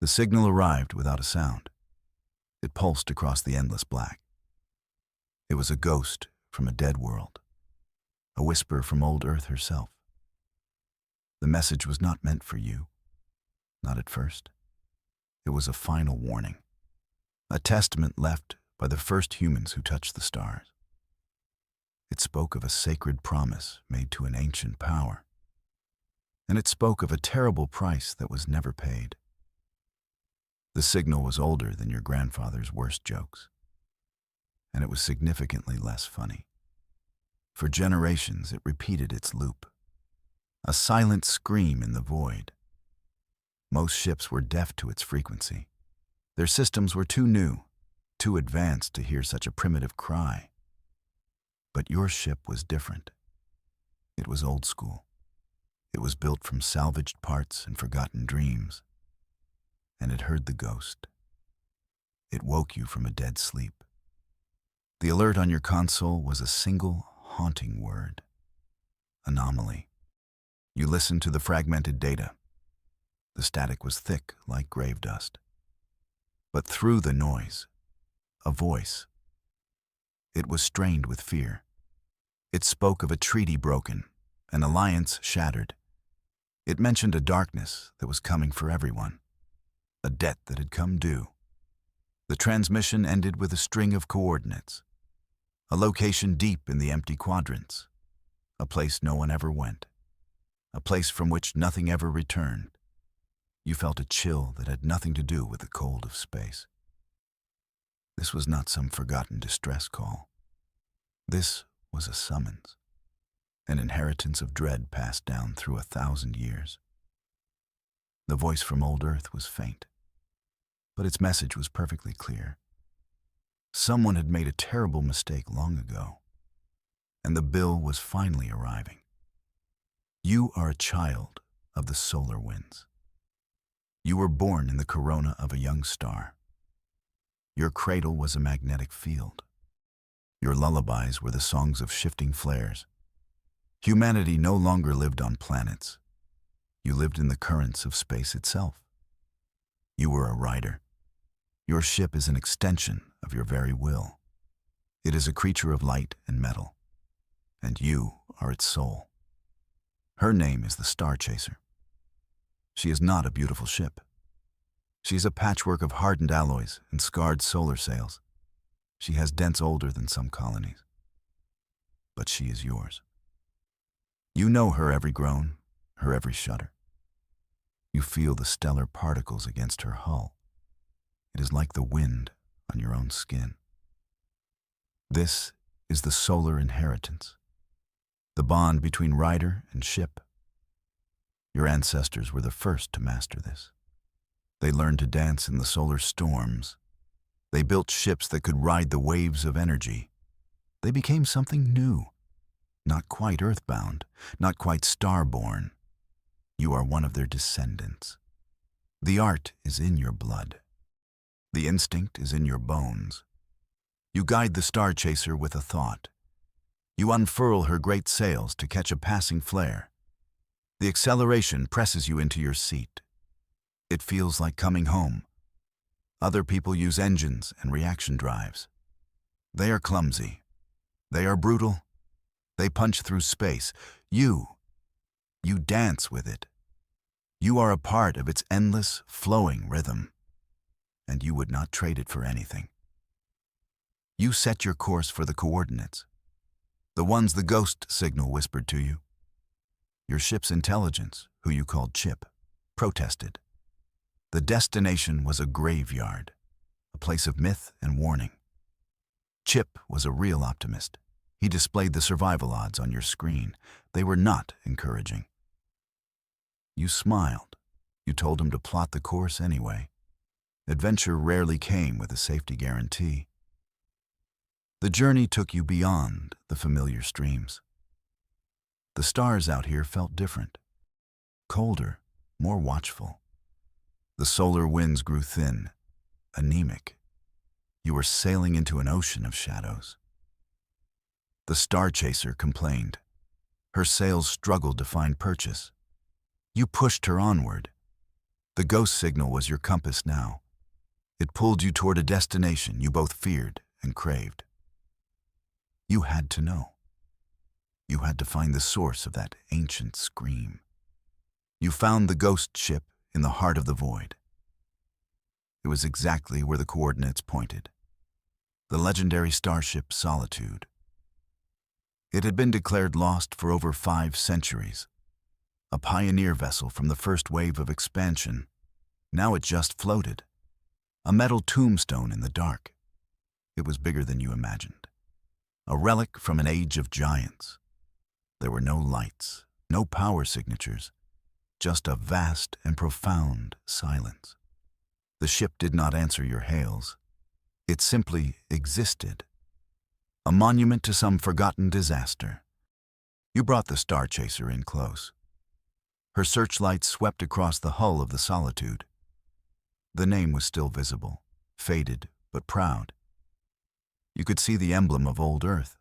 The signal arrived without a sound. It pulsed across the endless black. It was a ghost from a dead world, a whisper from old Earth herself. The message was not meant for you, not at first. It was a final warning, a testament left by the first humans who touched the stars. It spoke of a sacred promise made to an ancient power, and it spoke of a terrible price that was never paid. The signal was older than your grandfather's worst jokes, and it was significantly less funny. For generations, it repeated its loop, a silent scream in the void. Most ships were deaf to its frequency. Their systems were too new, too advanced to hear such a primitive cry. But your ship was different. It was old school. It was built from salvaged parts and forgotten dreams. And it heard the ghost. It woke you from a dead sleep. The alert on your console was a single, haunting word: anomaly. You listened to the fragmented data. The static was thick like grave dust. But through the noise, a voice. It was strained with fear. It spoke of a treaty broken, an alliance shattered. It mentioned a darkness that was coming for everyone, a debt that had come due. The transmission ended with a string of coordinates, a location deep in the empty quadrants, a place no one ever went, a place from which nothing ever returned. You felt a chill that had nothing to do with the cold of space. This was not some forgotten distress call. This was a summons, an inheritance of dread passed down through 1,000 years. The voice from old Earth was faint, but its message was perfectly clear. Someone had made a terrible mistake long ago, and the bill was finally arriving. You are a child of the solar winds. You were born in the corona of a young star. Your cradle was a magnetic field. Your lullabies were the songs of shifting flares. Humanity no longer lived on planets. You lived in the currents of space itself. You were a rider. Your ship is an extension of your very will. It is a creature of light and metal, and you are its soul. Her name is the Star Chaser. She is not a beautiful ship. She is a patchwork of hardened alloys and scarred solar sails. She has dents older than some colonies. But she is yours. You know her every groan, her every shudder. You feel the stellar particles against her hull. It is like the wind on your own skin. This is the solar inheritance, the bond between rider and ship. Your ancestors were the first to master this. They learned to dance in the solar storms. They built ships that could ride the waves of energy. They became something new, not quite earthbound, not quite starborn. You are one of their descendants. The art is in your blood. The instinct is in your bones. You guide the Star Chaser with a thought. You unfurl her great sails to catch a passing flare. The acceleration presses you into your seat. It feels like coming home. Other people use engines and reaction drives. They are clumsy. They are brutal. They punch through space. You dance with it. You are a part of its endless, flowing rhythm, and you would not trade it for anything. You set your course for the coordinates, the ones the ghost signal whispered to you. Your ship's intelligence, who you called Chip, protested. The destination was a graveyard, a place of myth and warning. Chip was a real optimist. He displayed the survival odds on your screen. They were not encouraging. You smiled. You told him to plot the course anyway. Adventure rarely came with a safety guarantee. The journey took you beyond the familiar streams. The stars out here felt different, colder, more watchful. The solar winds grew thin, anemic. You were sailing into an ocean of shadows. The Star Chaser complained. Her sails struggled to find purchase. You pushed her onward. The ghost signal was your compass now. It pulled you toward a destination you both feared and craved. You had to know. You had to find the source of that ancient scream. You found the ghost ship in the heart of the void. It was exactly where the coordinates pointed. The legendary starship Solitude. It had been declared lost for over 5 centuries. A pioneer vessel from the first wave of expansion. Now it just floated. A metal tombstone in the dark. It was bigger than you imagined. A relic from an age of giants. There were no lights, no power signatures, just a vast and profound silence. The ship did not answer your hails. It simply existed. A monument to some forgotten disaster. You brought the Star Chaser in close. Her searchlights swept across the hull of the Solitude. The name was still visible, faded but proud. You could see the emblem of old Earth,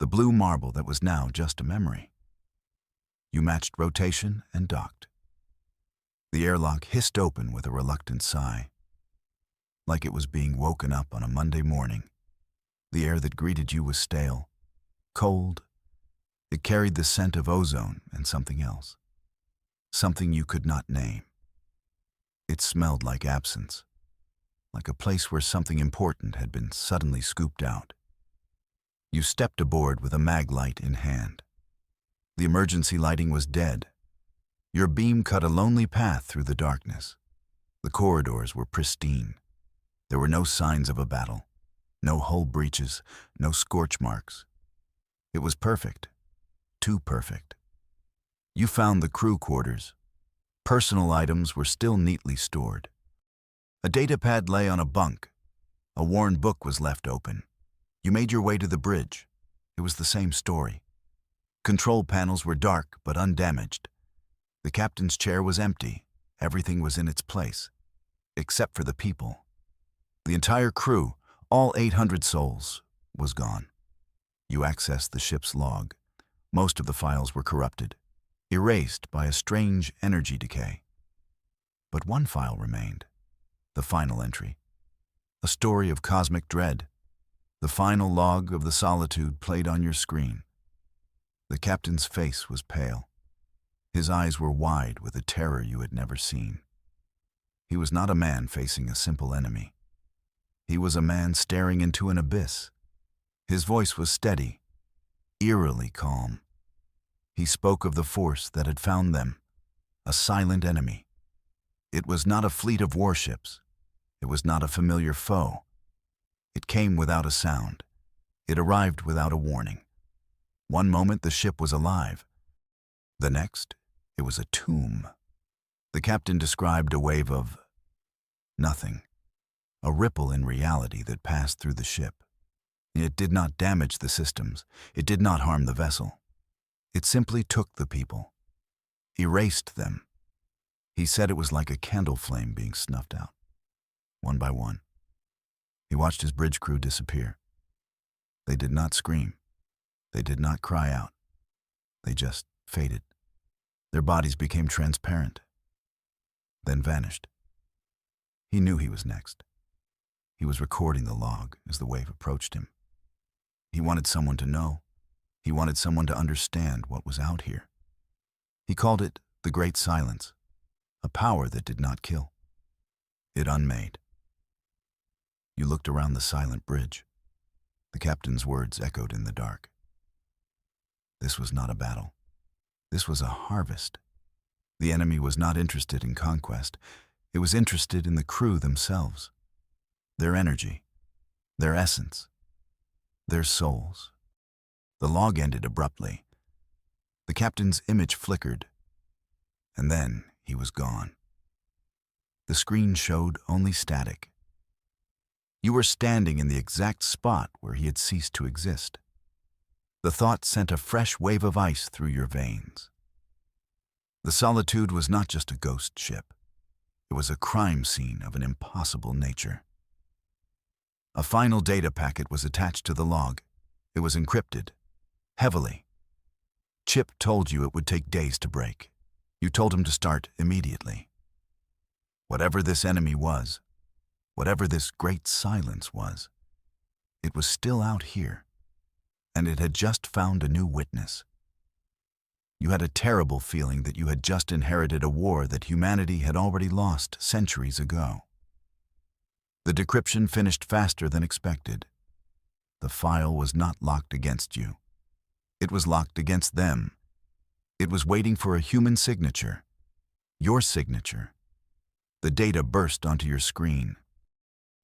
the blue marble that was now just a memory. You matched rotation and docked. The airlock hissed open with a reluctant sigh, like it was being woken up on a Monday morning. The air that greeted you was stale, cold. It carried the scent of ozone and something else, something you could not name. It smelled like absence, like a place where something important had been suddenly scooped out. You stepped aboard with a mag light in hand. The emergency lighting was dead. Your beam cut a lonely path through the darkness. The corridors were pristine. There were no signs of a battle, no hull breaches, no scorch marks. It was perfect, too perfect. You found the crew quarters. Personal items were still neatly stored. A datapad lay on a bunk. A worn book was left open. You made your way to the bridge. It was the same story. Control panels were dark but undamaged. The captain's chair was empty. Everything was in its place, except for the people. The entire crew, all 800 souls, was gone. You accessed the ship's log. Most of the files were corrupted, erased by a strange energy decay. But one file remained, the final entry. A story of cosmic dread. The final log of the Solitude played on your screen. The captain's face was pale. His eyes were wide with a terror you had never seen. He was not a man facing a simple enemy. He was a man staring into an abyss. His voice was steady, eerily calm. He spoke of the force that had found them, a silent enemy. It was not a fleet of warships. It was not a familiar foe. It came without a sound. It arrived without a warning. One moment the ship was alive. The next, it was a tomb. The captain described a wave of nothing, a ripple in reality that passed through the ship. It did not damage the systems. It did not harm the vessel. It simply took the people, erased them. He said it was like a candle flame being snuffed out, one by one. He watched his bridge crew disappear. They did not scream. They did not cry out. They just faded. Their bodies became transparent, then vanished. He knew he was next. He was recording the log as the wave approached him. He wanted someone to know. He wanted someone to understand what was out here. He called it the Great Silence, a power that did not kill. It unmade. You looked around the silent bridge. The captain's words echoed in the dark. This was not a battle. This was a harvest. The enemy was not interested in conquest. It was interested in the crew themselves, their energy, their essence, their souls. The log ended abruptly. The captain's image flickered, and then he was gone. The screen showed only static. You were standing in the exact spot where he had ceased to exist. The thought sent a fresh wave of ice through your veins. The Solitude was not just a ghost ship. It was a crime scene of an impossible nature. A final data packet was attached to the log. It was encrypted, heavily. Chip told you it would take days to break. You told him to start immediately. Whatever this enemy was, whatever this great silence was, it was still out here, and it had just found a new witness. You had a terrible feeling that you had just inherited a war that humanity had already lost centuries ago. The decryption finished faster than expected. The file was not locked against you. It was locked against them. It was waiting for a human signature, your signature. The data burst onto your screen.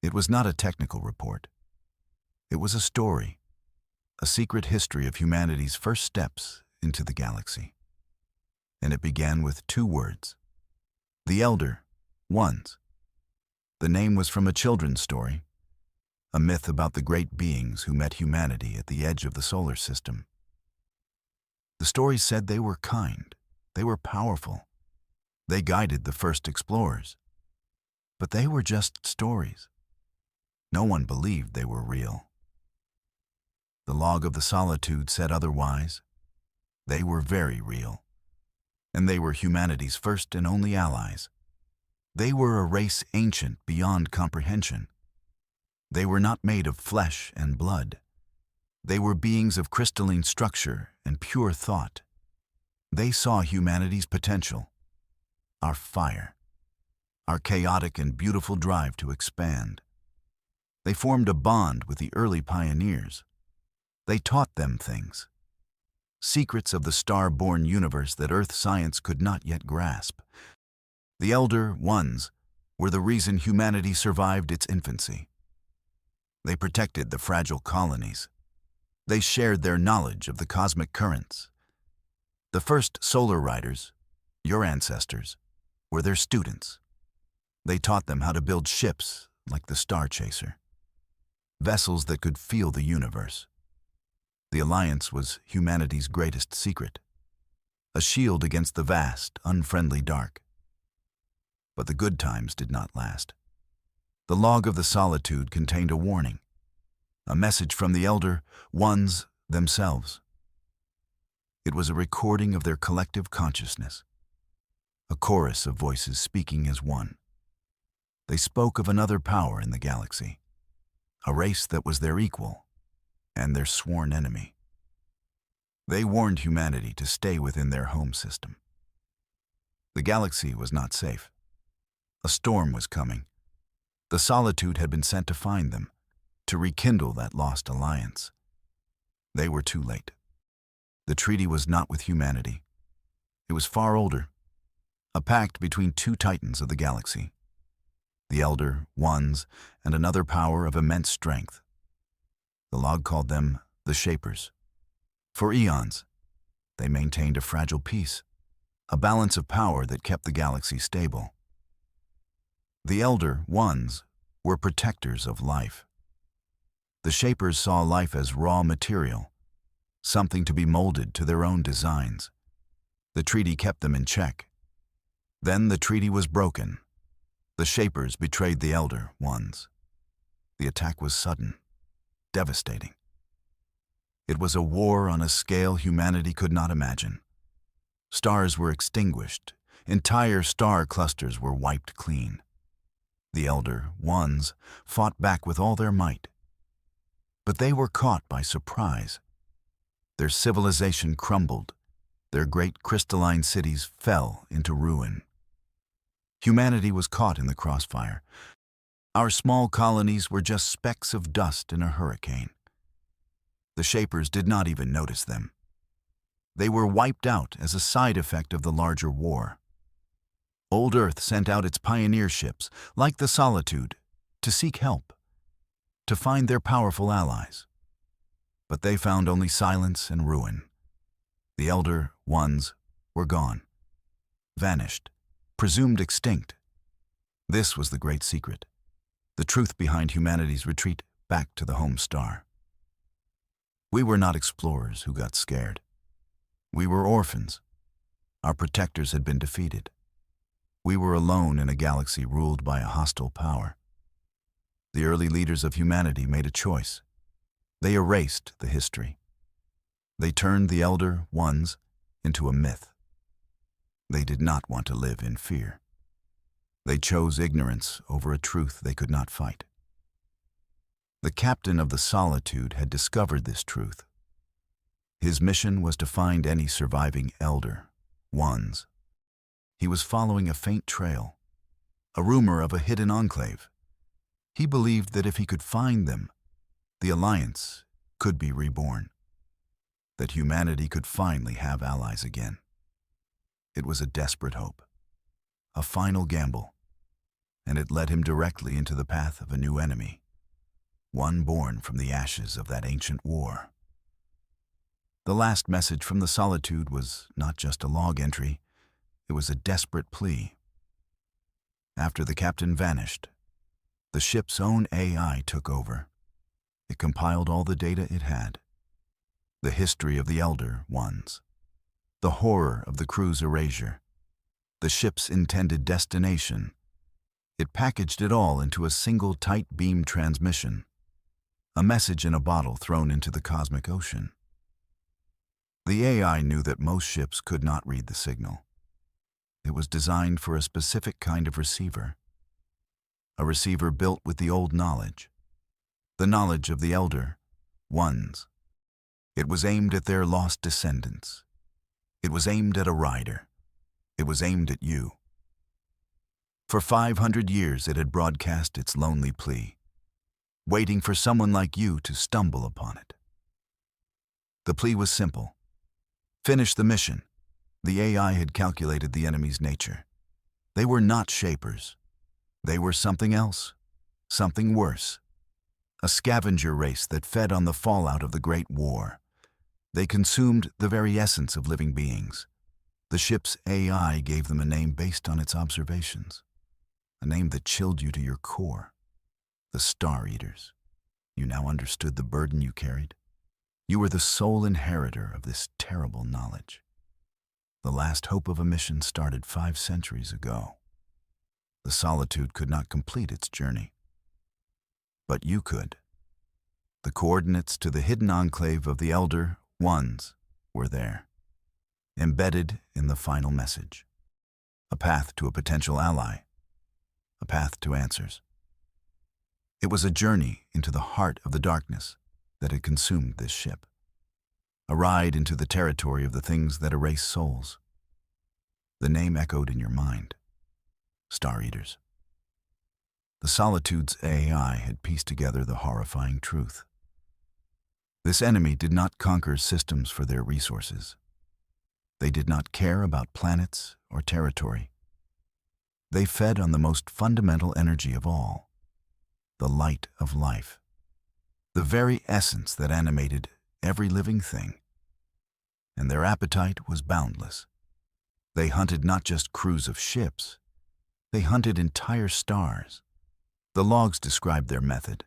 It was not a technical report. It was a story, a secret history of humanity's first steps into the galaxy. And it began with 2 words. The Elder Ones. The name was from a children's story, a myth about the great beings who met humanity at the edge of the solar system. The story said they were kind, they were powerful, they guided the first explorers. But they were just stories. No one believed they were real. The log of the solitude said otherwise. They were very real. And they were humanity's first and only allies. They were a race ancient beyond comprehension. They were not made of flesh and blood. They were beings of crystalline structure and pure thought. They saw humanity's potential, our fire, our chaotic and beautiful drive to expand. They formed a bond with the early pioneers. They taught them things, secrets of the star-born universe that Earth science could not yet grasp. The Elder Ones were the reason humanity survived its infancy. They protected the fragile colonies. They shared their knowledge of the cosmic currents. The first solar riders, your ancestors, were their students. They taught them how to build ships like the Star Chaser, vessels that could feel the universe. The Alliance was humanity's greatest secret, a shield against the vast, unfriendly dark. But the good times did not last. The log of the solitude contained a warning, a message from the Elder Ones themselves. It was a recording of their collective consciousness, a chorus of voices speaking as one. They spoke of another power in the galaxy, a race that was their equal and their sworn enemy. They warned humanity to stay within their home system. The galaxy was not safe. A storm was coming. The Solitude had been sent to find them, to rekindle that lost alliance. They were too late. The treaty was not with humanity. It was far older, a pact between 2 titans of the galaxy, the Elder Ones and another power of immense strength. The log called them the Shapers. For eons, they maintained a fragile peace, a balance of power that kept the galaxy stable. The Elder Ones were protectors of life. The Shapers saw life as raw material, something to be molded to their own designs. The treaty kept them in check. Then the treaty was broken. The Shapers betrayed the Elder Ones. The attack was sudden, devastating. It was a war on a scale humanity could not imagine. Stars were extinguished. Entire star clusters were wiped clean. The Elder Ones fought back with all their might. But they were caught by surprise. Their civilization crumbled. Their great crystalline cities fell into ruin. Humanity was caught in the crossfire. Our small colonies were just specks of dust in a hurricane. The Shapers did not even notice them. They were wiped out as a side effect of the larger war. Old Earth sent out its pioneer ships, like the Solitude, to seek help, to find their powerful allies. But they found only silence and ruin. The Elder Ones were gone, vanished, presumed extinct. This was the great secret, the truth behind humanity's retreat back to the home star. We were not explorers who got scared. We were orphans. Our protectors had been defeated. We were alone in a galaxy ruled by a hostile power. The early leaders of humanity made a choice. They erased the history. They turned the Elder Ones into a myth. They did not want to live in fear. They chose ignorance over a truth they could not fight. The captain of the Solitude had discovered this truth. His mission was to find any surviving Elder Ones. He was following a faint trail, a rumor of a hidden enclave. He believed that if he could find them, the Alliance could be reborn, that humanity could finally have allies again. It was a desperate hope, a final gamble, and it led him directly into the path of a new enemy, one born from the ashes of that ancient war. The last message from the Solitude was not just a log entry, it was a desperate plea. After the captain vanished, the ship's own AI took over. It compiled all the data it had. The history of the Elder Ones, the horror of the crew's erasure, the ship's intended destination. It packaged it all into a single tight beam transmission, a message in a bottle thrown into the cosmic ocean. The AI knew that most ships could not read the signal. It was designed for a specific kind of receiver, a receiver built with the old knowledge, the knowledge of the Elder Ones. It was aimed at their lost descendants. It was aimed at a rider. It was aimed at you. For 500 years it had broadcast its lonely plea, waiting for someone like you to stumble upon it. The plea was simple. Finish the mission. The AI had calculated the enemy's nature. They were not shapers. They were something else, something worse. A scavenger race that fed on the fallout of the Great War. They consumed the very essence of living beings. The ship's AI gave them a name based on its observations, a name that chilled you to your core. The Star Eaters. You now understood the burden you carried. You were the sole inheritor of this terrible knowledge. The last hope of a mission started 5 centuries ago. The Solitude could not complete its journey. But you could. The coordinates to the hidden enclave of the Elder Ones were there, embedded in the final message. A path to a potential ally. A path to answers. It was a journey into the heart of the darkness that had consumed this ship. A ride into the territory of the things that erase souls. The name echoed in your mind. Star Eaters. The Solitude's AI had pieced together the horrifying truth. This enemy did not conquer systems for their resources. They did not care about planets or territory. They fed on the most fundamental energy of all, the light of life, the very essence that animated every living thing. And their appetite was boundless. They hunted not just crews of ships, they hunted entire stars. The logs described their method.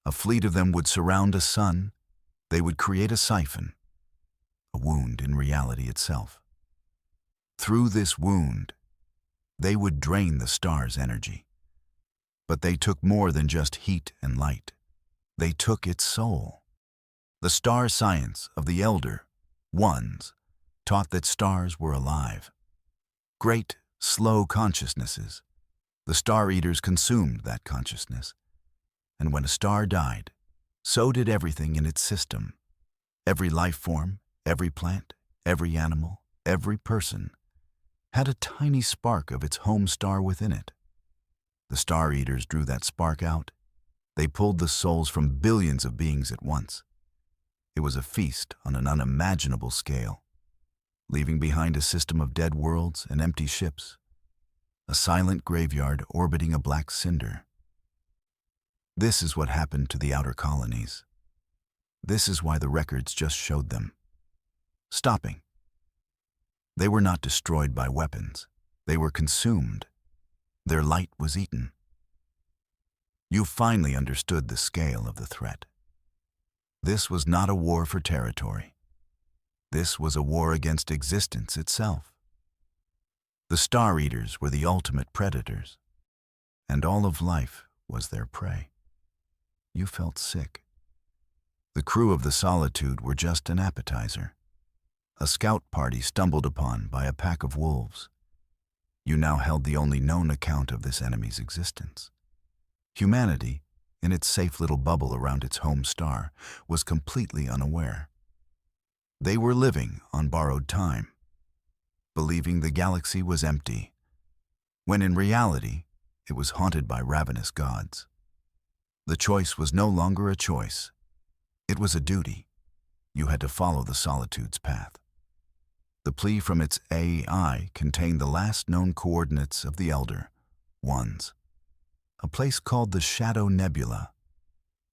A fleet of them would surround a sun. They would create a siphon, a wound in reality itself. Through this wound, they would drain the star's energy. But they took more than just heat and light. They took its soul. The star science of the Elder Ones taught that stars were alive. Great, slow consciousnesses. The Star Eaters consumed that consciousness. And when a star died, so did everything in its system. Every life form, every plant, every animal, every person had a tiny spark of its home star within it. The Star Eaters drew that spark out. They pulled the souls from billions of beings at once. It was a feast on an unimaginable scale, leaving behind a system of dead worlds and empty ships, a silent graveyard orbiting a black cinder. This is what happened to the outer colonies. This is why the records just showed them. Stopping. They were not destroyed by weapons. They were consumed. Their light was eaten. You finally understood the scale of the threat. This was not a war for territory. This was a war against existence itself. The Star Eaters were the ultimate predators, and all of life was their prey. You felt sick. The crew of the Solitude were just an appetizer, a scout party stumbled upon by a pack of wolves. You now held the only known account of this enemy's existence. Humanity, in its safe little bubble around its home star, was completely unaware. They were living on borrowed time, believing the galaxy was empty, when in reality it was haunted by ravenous gods. The choice was no longer a choice. It was a duty. You had to follow the Solitude's path. The plea from its AI contained the last known coordinates of the Elder Ones, a place called the Shadow Nebula.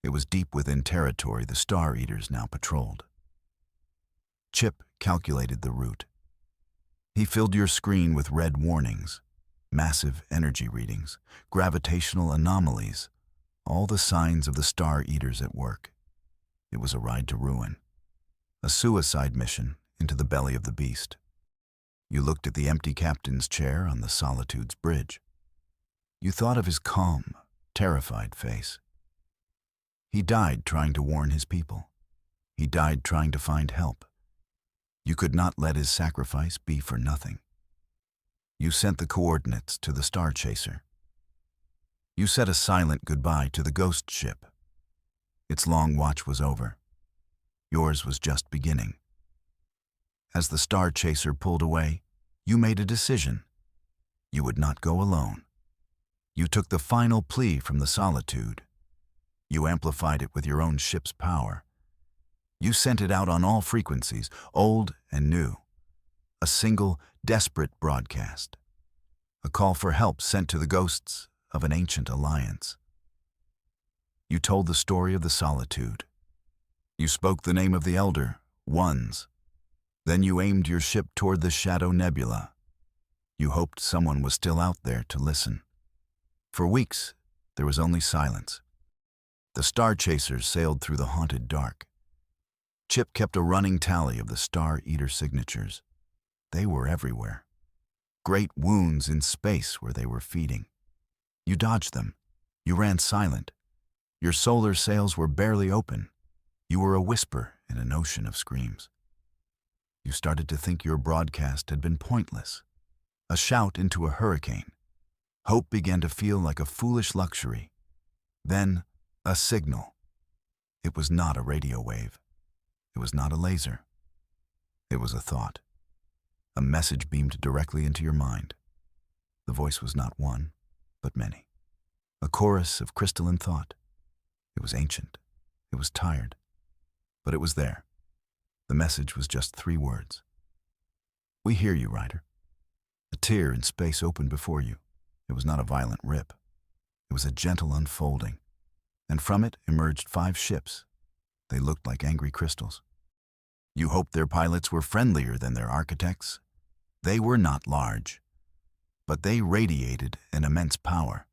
It was deep within territory the Star Eaters now patrolled. Chip calculated the route. He filled your screen with red warnings, massive energy readings, gravitational anomalies, all the signs of the Star Eaters at work. It was a ride to ruin, a suicide mission into the belly of the beast. You looked at the empty captain's chair on the Solitude's bridge. You thought of his calm, terrified face. He died trying to warn his people. He died trying to find help. You could not let his sacrifice be for nothing. You sent the coordinates to the Star Chaser. You said a silent goodbye to the ghost ship. Its long watch was over. Yours was just beginning. As the Star Chaser pulled away, you made a decision. You would not go alone. You took the final plea from the Solitude. You amplified it with your own ship's power. You sent it out on all frequencies, old and new. A single, desperate broadcast. A call for help sent to the ghosts of an ancient alliance. You told the story of the Solitude. You spoke the name of the Elder Ones. Then you aimed your ship toward the Shadow Nebula. You hoped someone was still out there to listen. For weeks, there was only silence. The Star Chasers sailed through the haunted dark. Chip kept a running tally of the Star Eater signatures. They were everywhere. Great wounds in space where they were feeding. You dodged them. You ran silent. Your solar sails were barely open. You were a whisper in an ocean of screams. You started to think your broadcast had been pointless, a shout into a hurricane. Hope began to feel like a foolish luxury. Then, a signal. It was not a radio wave. It was not a laser. It was a thought. A message beamed directly into your mind. The voice was not one, but many. A chorus of crystalline thought. It was ancient. It was tired. But it was there. The message was just 3 words. We hear you, Ryder. A tear in space opened before you. It was not a violent rip. It was a gentle unfolding. And from it emerged 5 ships. They looked like angry crystals. You hoped their pilots were friendlier than their architects. They were not large, but they radiated an immense power,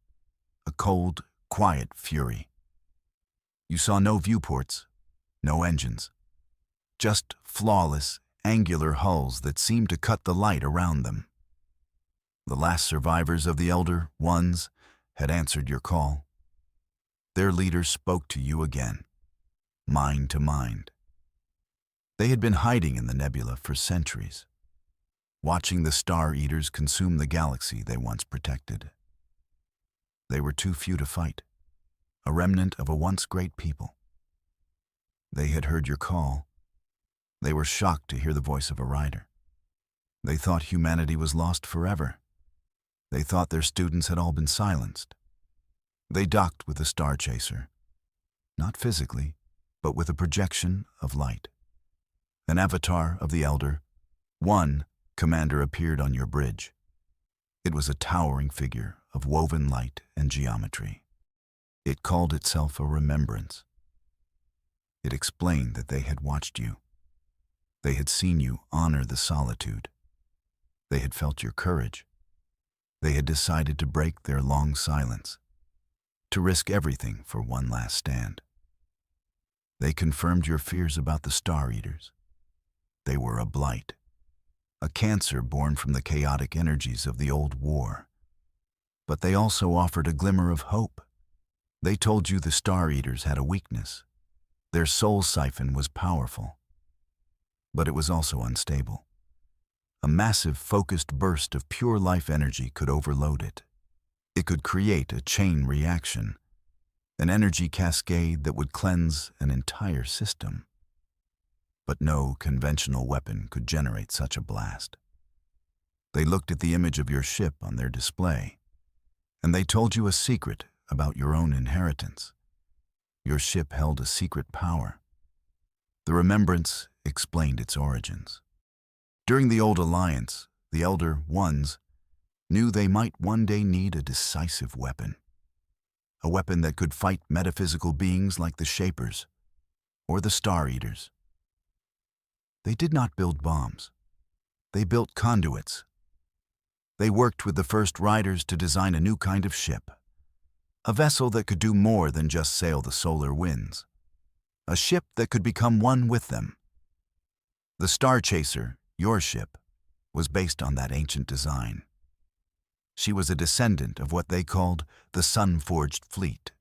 a cold, quiet fury. You saw no viewports, no engines. Just flawless, angular hulls that seemed to cut the light around them. The last survivors of the Elder Ones had answered your call. Their leader spoke to you again, mind to mind. They had been hiding in the nebula for centuries, watching the Star Eaters consume the galaxy they once protected. They were too few to fight, a remnant of a once great people. They had heard your call. They were shocked to hear the voice of a rider. They thought humanity was lost forever. They thought their students had all been silenced. They docked with the Star Chaser, not physically, but with a projection of light. An avatar of the Elder One commander appeared on your bridge. It was a towering figure of woven light and geometry. It called itself a remembrance. It explained that they had watched you. They had seen you honor the Solitude. They had felt your courage. They had decided to break their long silence, to risk everything for one last stand. They confirmed your fears about the Star Eaters. They were a blight, a cancer born from the chaotic energies of the old war. But they also offered a glimmer of hope. They told you the Star Eaters had a weakness. Their soul siphon was powerful, but it was also unstable. A massive, focused burst of pure life energy could overload it. It could create a chain reaction, an energy cascade that would cleanse an entire system. But no conventional weapon could generate such a blast. They looked at the image of your ship on their display, and they told you a secret about your own inheritance. Your ship held a secret power. The remembrance explained its origins. During the Old Alliance, the Elder Ones knew they might one day need a decisive weapon. A weapon that could fight metaphysical beings like the Shapers or the Star Eaters. They did not build bombs. They built conduits. They worked with the first riders to design a new kind of ship. A vessel that could do more than just sail the solar winds. A ship that could become one with them. The Star Chaser, your ship, was based on that ancient design. She was a descendant of what they called the Sun-Forged Fleet.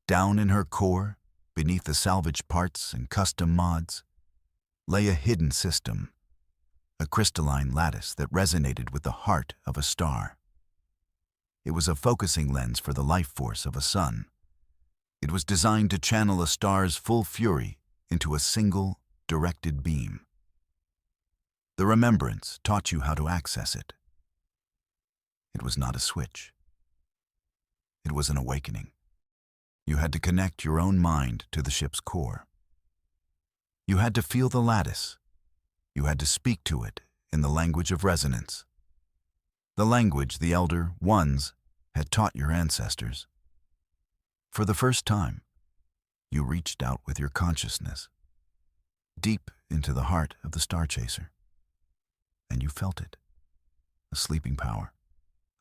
Down in her core, beneath the salvaged parts and custom mods, lay a hidden system, a crystalline lattice that resonated with the heart of a star. It was a focusing lens for the life force of a sun. It was designed to channel a star's full fury into a single, directed beam. The remembrance taught you how to access it. It was not a switch. It was an awakening. You had to connect your own mind to the ship's core. You had to feel the lattice. You had to speak to it in the language of resonance. The language the Elder Ones had taught your ancestors. For the first time, you reached out with your consciousness, deep into the heart of the Star Chaser. And you felt it, a sleeping power,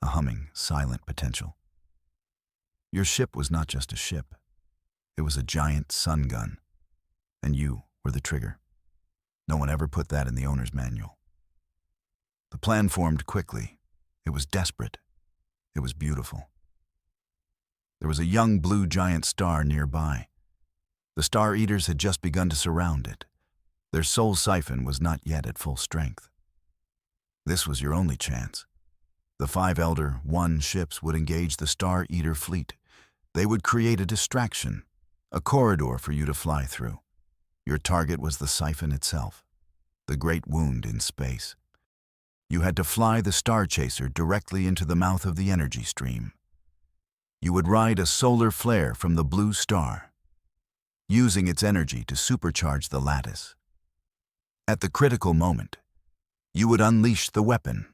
a humming, silent potential. Your ship was not just a ship. It was a giant sun gun, and you were the trigger. No one ever put that in the owner's manual. The plan formed quickly. It was desperate. It was beautiful. There was a young blue giant star nearby. The Star Eaters had just begun to surround it. Their soul siphon was not yet at full strength. This was your only chance. The 5 Elder One ships would engage the Star Eater fleet. They would create a distraction, a corridor for you to fly through. Your target was the siphon itself, the great wound in space. You had to fly the Star Chaser directly into the mouth of the energy stream. You would ride a solar flare from the blue star, using its energy to supercharge the lattice. At the critical moment, you would unleash the weapon.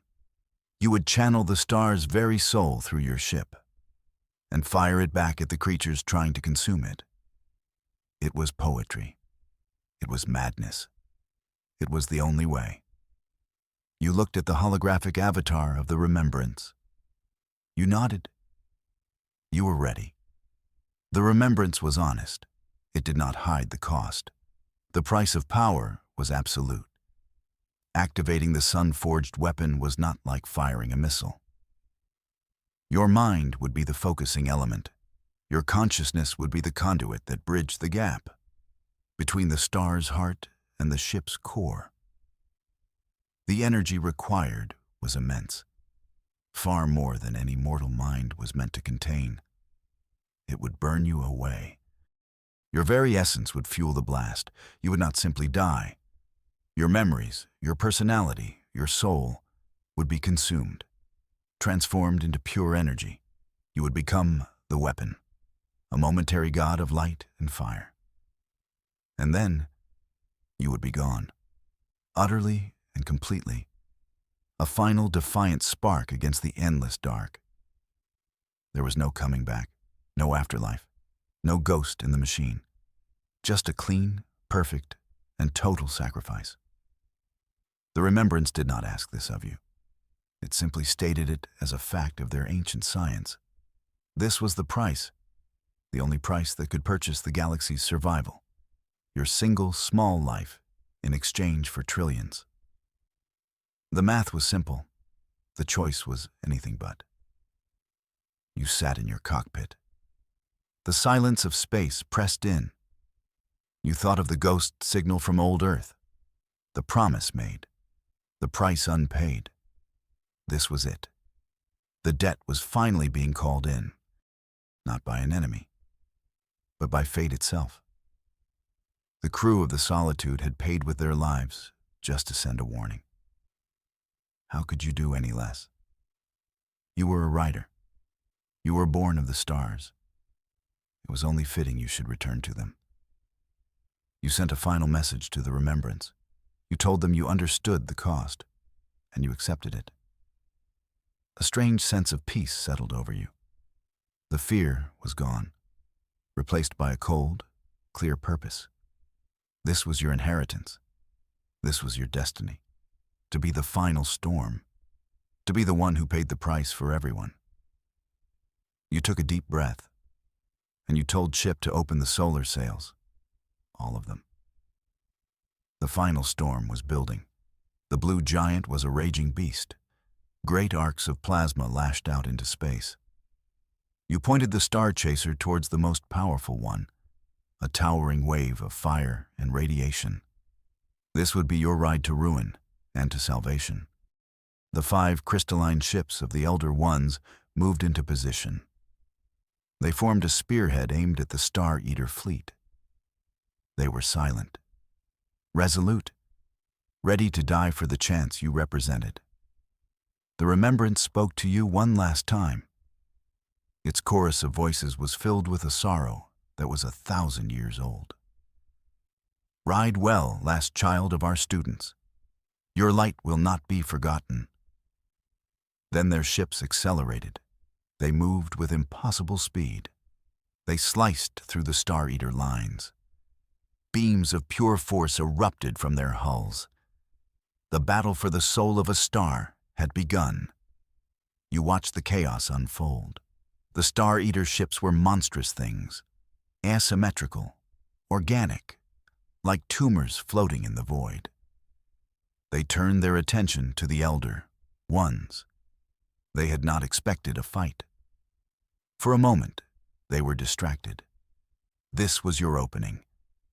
You would channel the star's very soul through your ship and fire it back at the creatures trying to consume it. It was poetry. It was madness. It was the only way. You looked at the holographic avatar of the remembrance. You nodded. You were ready. The remembrance was honest. It did not hide the cost. The price of power was absolute. Activating the sun-forged weapon was not like firing a missile. Your mind would be the focusing element. Your consciousness would be the conduit that bridged the gap between the star's heart and the ship's core. The energy required was immense, far more than any mortal mind was meant to contain. It would burn you away. Your very essence would fuel the blast. You would not simply die. Your memories, your personality, your soul would be consumed, transformed into pure energy. You would become the weapon, a momentary god of light and fire. And then you would be gone, utterly and completely, a final defiant spark against the endless dark. There was no coming back, no afterlife, no ghost in the machine, just a clean, perfect, and total sacrifice. The remembrance did not ask this of you. It simply stated it as a fact of their ancient science. This was the price, the only price that could purchase the galaxy's survival. Your single, small life in exchange for trillions. The math was simple. The choice was anything but. You sat in your cockpit. The silence of space pressed in. You thought of the ghost signal from old Earth, the promise made, The price unpaid. This was it. The debt was finally being called in, not by an enemy, but by fate itself. The crew of the Solitude had paid with their lives just to send a warning. How could you do any less? You were a rider. You were born of the stars. It was only fitting you should return to them. You sent a final message to the Remembrance. You told them you understood the cost, and you accepted it. A strange sense of peace settled over you. The fear was gone, replaced by a cold, clear purpose. This was your inheritance. This was your destiny. To be the final storm. To be the one who paid the price for everyone. You took a deep breath, and you told Chip to open the solar sails. All of them. The final storm was building. The blue giant was a raging beast. Great arcs of plasma lashed out into space. You pointed the star chaser towards the most powerful one, a towering wave of fire and radiation. This would be your ride to ruin and to salvation. The 5 crystalline ships of the Elder Ones moved into position. They formed a spearhead aimed at the Star Eater fleet. They were silent, resolute, ready to die for the chance you represented. The Remembrance spoke to you one last time. Its chorus of voices was filled with a sorrow that was 1,000 years old. Ride well, last child of our students. Your light will not be forgotten. Then their ships accelerated. They moved with impossible speed. They sliced through the Star Eater lines. Beams of pure force erupted from their hulls. The battle for the soul of a star had begun. You watched the chaos unfold. The Star Eater ships were monstrous things, asymmetrical, organic, like tumors floating in the void. They turned their attention to the Elder Ones. They had not expected a fight. For a moment, they were distracted. This was your opening.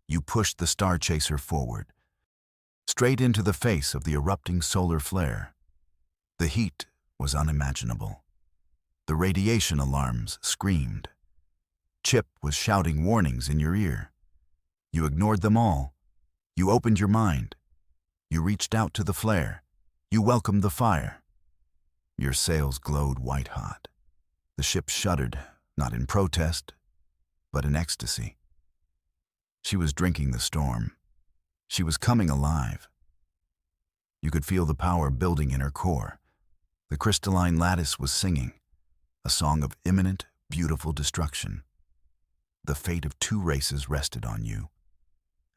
You pushed the Star Chaser forward, straight into the face of the erupting solar flare. The heat was unimaginable. The radiation alarms screamed. Chip was shouting warnings in your ear. You ignored them all. You opened your mind. You reached out to the flare. You welcomed the fire. Your sails glowed white-hot. The ship shuddered, not in protest, but in ecstasy. She was drinking the storm. She was coming alive. You could feel the power building in her core. The crystalline lattice was singing, a song of imminent, beautiful destruction. The fate of 2 races rested on you,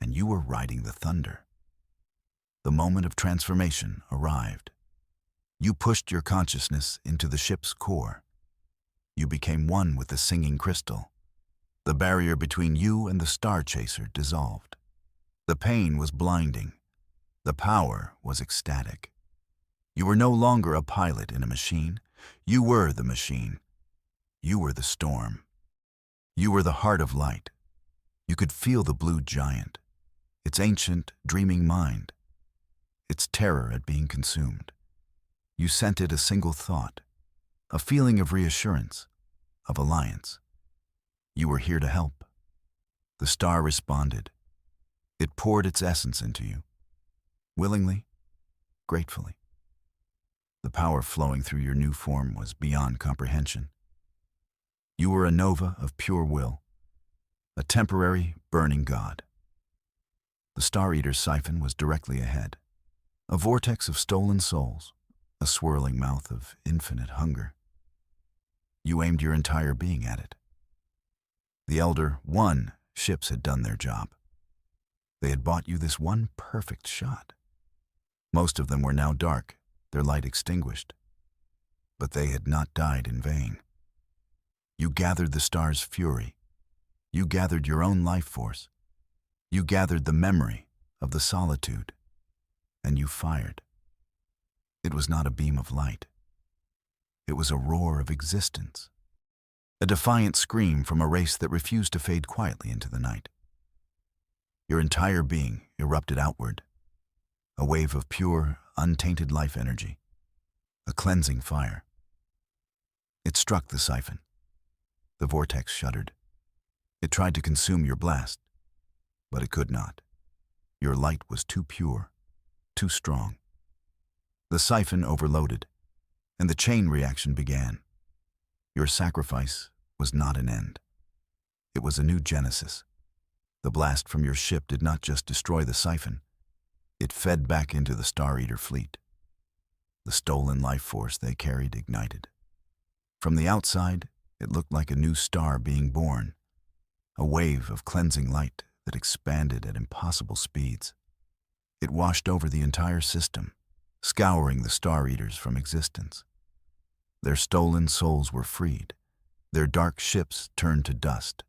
and you were riding the thunder. The moment of transformation arrived. You pushed your consciousness into the ship's core. You became one with the singing crystal. The barrier between you and the Star Chaser dissolved. The pain was blinding. The power was ecstatic. You were no longer a pilot in a machine. You were the machine. You were the storm. You were the heart of light. You could feel the blue giant, its ancient, dreaming mind, its terror at being consumed. You sent it a single thought, a feeling of reassurance, of alliance. You were here to help. The star responded. It poured its essence into you, willingly, gratefully. The power flowing through your new form was beyond comprehension. You were a nova of pure will, a temporary, burning god. The Star Eater's siphon was directly ahead, a vortex of stolen souls, a swirling mouth of infinite hunger. You aimed your entire being at it. The Elder One ships had done their job. They had bought you this one perfect shot. Most of them were now dark, their light extinguished. But they had not died in vain. You gathered the star's fury. You gathered your own life force. You gathered the memory of the solitude. And you fired. It was not a beam of light. It was a roar of existence. A defiant scream from a race that refused to fade quietly into the night. Your entire being erupted outward, a wave of pure, untainted life energy, a cleansing fire. It struck the siphon. The vortex shuddered. It tried to consume your blast, but it could not. Your light was too pure, too strong. The siphon overloaded, and the chain reaction began. Your sacrifice was not an end. It was a new genesis. The blast from your ship did not just destroy the siphon. It fed back into the Star Eater fleet. The stolen life force they carried ignited. From the outside, it looked like a new star being born, a wave of cleansing light that expanded at impossible speeds. It washed over the entire system, scouring the Star Eaters from existence. Their stolen souls were freed. Their dark ships turned to dust.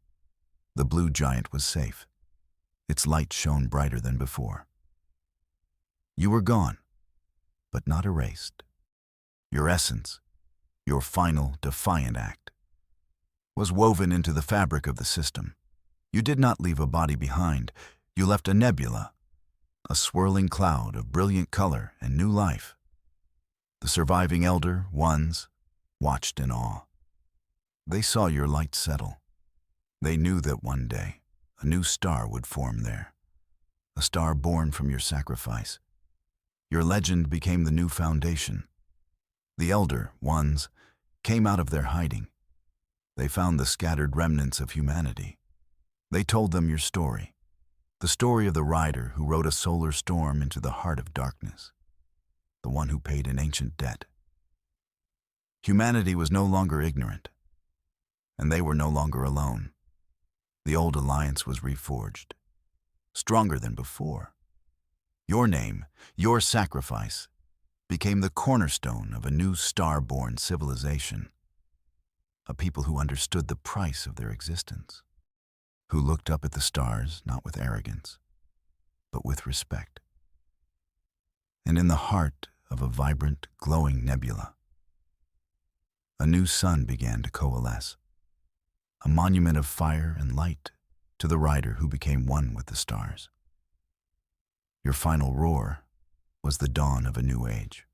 The blue giant was safe. Its light shone brighter than before. You were gone, but not erased. Your essence, your final defiant act, was woven into the fabric of the system. You did not leave a body behind. You left a nebula, a swirling cloud of brilliant color and new life. The surviving Elder Ones watched in awe. They saw your light settle. They knew that one day a new star would form there, a star born from your sacrifice. Your legend became the new foundation. The Elder Ones came out of their hiding. They found the scattered remnants of humanity. They told them your story, the story of the rider who rode a solar storm into the heart of darkness, the one who paid an ancient debt. Humanity was no longer ignorant, and they were no longer alone. The old alliance was reforged, stronger than before. Your name, your sacrifice, became the cornerstone of a new star-born civilization, a people who understood the price of their existence, who looked up at the stars not with arrogance, but with respect. And in the heart of a vibrant, glowing nebula, a new sun began to coalesce, a monument of fire and light to the rider who became one with the stars. Your final roar was the dawn of a new age.